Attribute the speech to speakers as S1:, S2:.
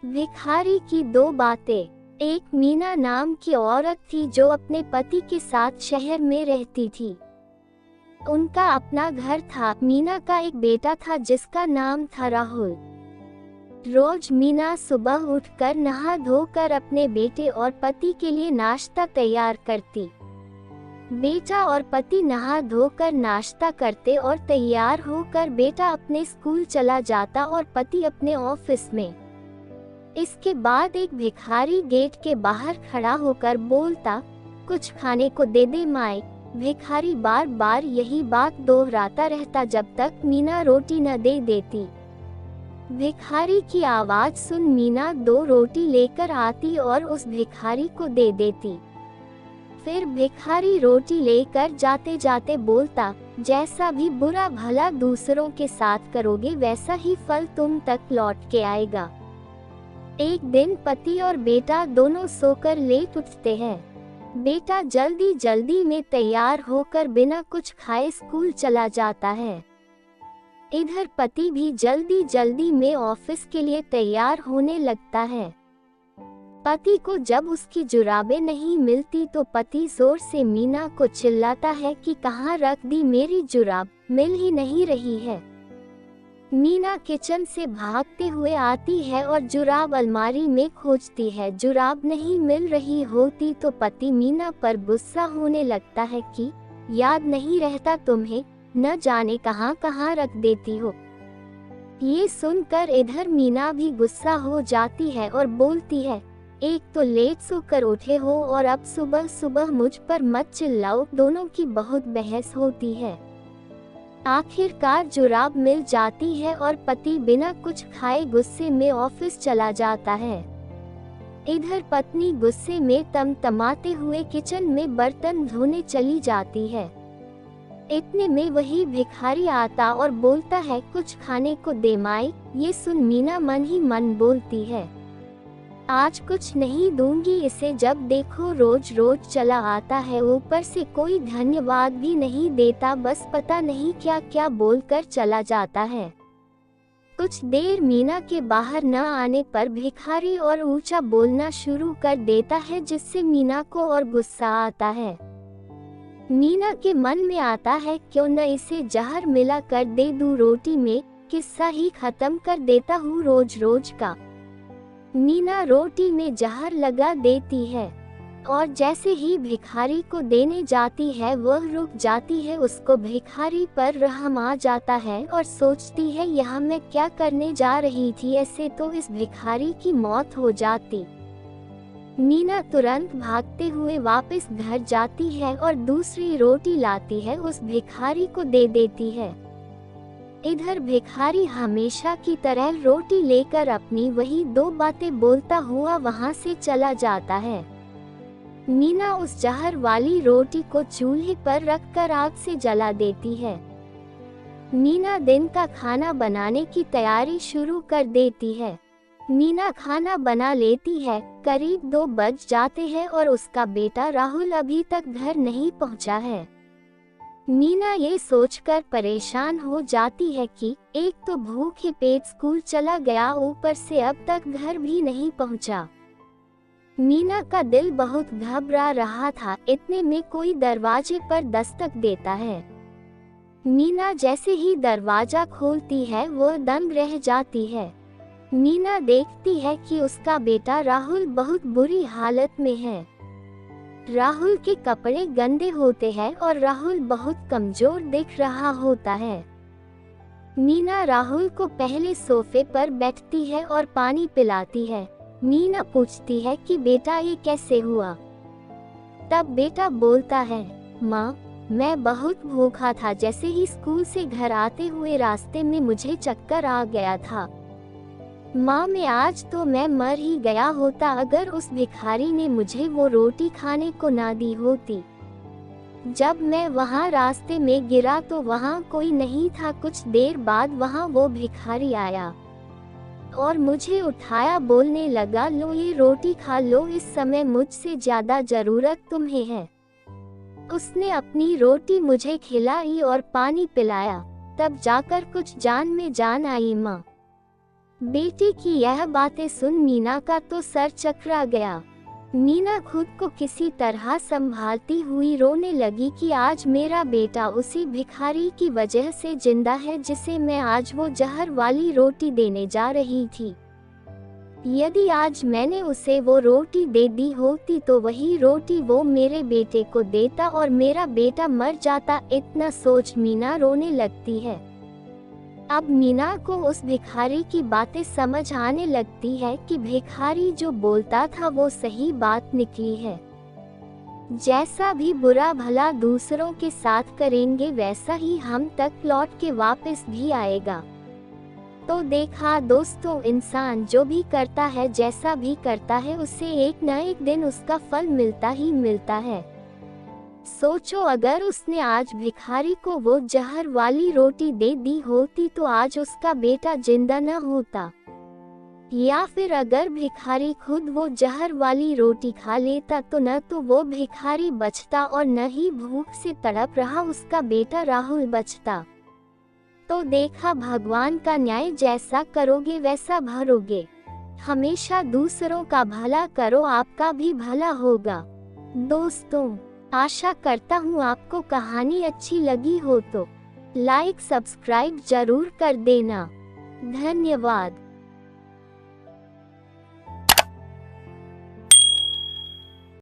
S1: भिखारी की दो बातें। एक मीना नाम की औरत थी जो अपने पति के साथ शहर में रहती थी। उनका अपना घर था। मीना का एक बेटा था जिसका नाम था राहुल। रोज मीना सुबह उठकर नहा धोकर अपने बेटे और पति के लिए नाश्ता तैयार करती। बेटा और पति नहा धोकर नाश्ता करते और तैयार होकर बेटा अपने स्कूल चला जाता और पति अपने ऑफिस में। इसके बाद एक भिखारी गेट के बाहर खड़ा होकर बोलता, कुछ खाने को दे दे माए। भिखारी बार बार यही बात दोहराता रहता जब तक मीना रोटी न दे देती। भिखारी की आवाज सुन मीना 2 रोटी लेकर आती और उस भिखारी को दे देती। फिर भिखारी रोटी लेकर जाते जाते बोलता, जैसा भी बुरा भला दूसरों के साथ करोगे वैसा ही फल तुम तक लौट के आएगा। एक दिन पति और बेटा दोनों सोकर लेट उठते हैं। बेटा जल्दी जल्दी में तैयार होकर बिना कुछ खाए स्कूल चला जाता है। इधर पति भी जल्दी जल्दी में ऑफिस के लिए तैयार होने लगता है। पति को जब उसकी जुराबें नहीं मिलती तो पति जोर से मीना को चिल्लाता है कि कहाँ रख दी मेरी जुराब, मिल ही नहीं रही है। मीना किचन से भागते हुए आती है और जुराब अलमारी में खोजती है। जुराब नहीं मिल रही होती तो पति मीना पर गुस्सा होने लगता है कि याद नहीं रहता तुम्हें, न जाने कहाँ कहाँ रख देती हो। ये सुनकर इधर मीना भी गुस्सा हो जाती है और बोलती है, एक तो लेट सोकर उठे हो और अब सुबह सुबह मुझ पर मत चिल्लाओ। दोनों की बहुत बहस होती है। आखिरकार जुराब मिल जाती है और पति बिना कुछ खाए गुस्से में ऑफिस चला जाता है। इधर पत्नी गुस्से में तमतमाते हुए किचन में बर्तन धोने चली जाती है। इतने में वही भिखारी आता और बोलता है, कुछ खाने को दे माई। ये सुन मीना मन ही मन बोलती है, आज कुछ नहीं दूंगी इसे। जब देखो रोज रोज चला आता है, ऊपर से कोई धन्यवाद भी नहीं देता, बस पता नहीं क्या क्या बोलकर चला जाता है। कुछ देर मीना के बाहर न आने पर भिखारी और ऊंचा बोलना शुरू कर देता है जिससे मीना को और गुस्सा आता है। मीना के मन में आता है, क्यों न इसे जहर मिला कर दे दूं रोटी में, किस्सा ही खत्म कर देता हूँ रोज रोज का। मीना रोटी में जहर लगा देती है और जैसे ही भिखारी को देने जाती है वह रुक जाती है। उसको भिखारी पर रहम आ जाता है और सोचती है, यहाँ मैं क्या करने जा रही थी, ऐसे तो इस भिखारी की मौत हो जाती। मीना तुरंत भागते हुए वापस घर जाती है और दूसरी रोटी लाती है, उस भिखारी को दे देती है। इधर भिखारी हमेशा की तरह रोटी लेकर अपनी वही 2 बातें बोलता हुआ वहां से चला जाता है। मीना उस जहर वाली रोटी को चूल्हे पर रखकर आग से जला देती है। मीना दिन का खाना बनाने की तैयारी शुरू कर देती है। मीना खाना बना लेती है। करीब 2 बज जाते हैं और उसका बेटा राहुल अभी तक घर नहीं पहुंचा है। मीना ये सोचकर परेशान हो जाती है कि एक तो भूखे पेट स्कूल चला गया, ऊपर से अब तक घर भी नहीं पहुंचा। मीना का दिल बहुत घबरा रहा था। इतने में कोई दरवाजे पर दस्तक देता है। मीना जैसे ही दरवाजा खोलती है वो दंग रह जाती है। मीना देखती है कि उसका बेटा राहुल बहुत बुरी हालत में है। राहुल के कपड़े गंदे होते हैं और राहुल बहुत कमजोर दिख रहा होता है। मीना राहुल को पहले सोफे पर बैठती है और पानी पिलाती है। मीना पूछती है कि बेटा ये कैसे हुआ। तब बेटा बोलता है, माँ मैं बहुत भूखा था, जैसे ही स्कूल से घर आते हुए रास्ते में मुझे चक्कर आ गया था। माँ में आज तो मैं मर ही गया होता अगर उस भिखारी ने मुझे वो रोटी खाने को ना दी होती। जब मैं वहाँ रास्ते में गिरा तो वहाँ कोई नहीं था। कुछ देर बाद वहाँ वो भिखारी आया और मुझे उठाया, बोलने लगा, लो ये रोटी खा लो, इस समय मुझसे ज्यादा जरूरत तुम्हें है। उसने अपनी रोटी मुझे खिलाई और पानी पिलाया, तब जाकर कुछ जान में जान आई। माँ बेटे की यह बातें सुन मीना का तो सर चकरा गया। मीना खुद को किसी तरह संभालती हुई रोने लगी कि आज मेरा बेटा उसी भिखारी की वजह से जिंदा है जिसे मैं आज वो जहर वाली रोटी देने जा रही थी। यदि आज मैंने उसे वो रोटी दे दी होती तो वही रोटी वो मेरे बेटे को देता और मेरा बेटा मर जाता। इतना सोच मीना रोने लगती है। अब मीना को उस भिखारी की बातें समझ आने लगती है कि भिखारी जो बोलता था वो सही बात निकली है। जैसा भी बुरा भला दूसरों के साथ करेंगे वैसा ही हम तक लौट के वापस भी आएगा। तो देखा दोस्तों, इंसान जो भी करता है जैसा भी करता है उसे एक न एक दिन उसका फल मिलता ही मिलता है। सोचो, अगर उसने आज भिखारी को वो जहर वाली रोटी दे दी होती तो आज उसका बेटा जिंदा न होता, या फिर अगर भिखारी खुद वो जहर वाली रोटी खा लेता तो न तो वो भिखारी बचता और न ही भूख से तड़प रहा उसका बेटा राहुल बचता। तो देखा, भगवान का न्याय जैसा करोगे वैसा भरोगे। हमेशा दूसरों का भला करो, आपका भी भला होगा। दोस्तों, आशा करता हूँ आपको कहानी अच्छी लगी हो तो लाइक सब्सक्राइब जरूर कर देना। धन्यवाद।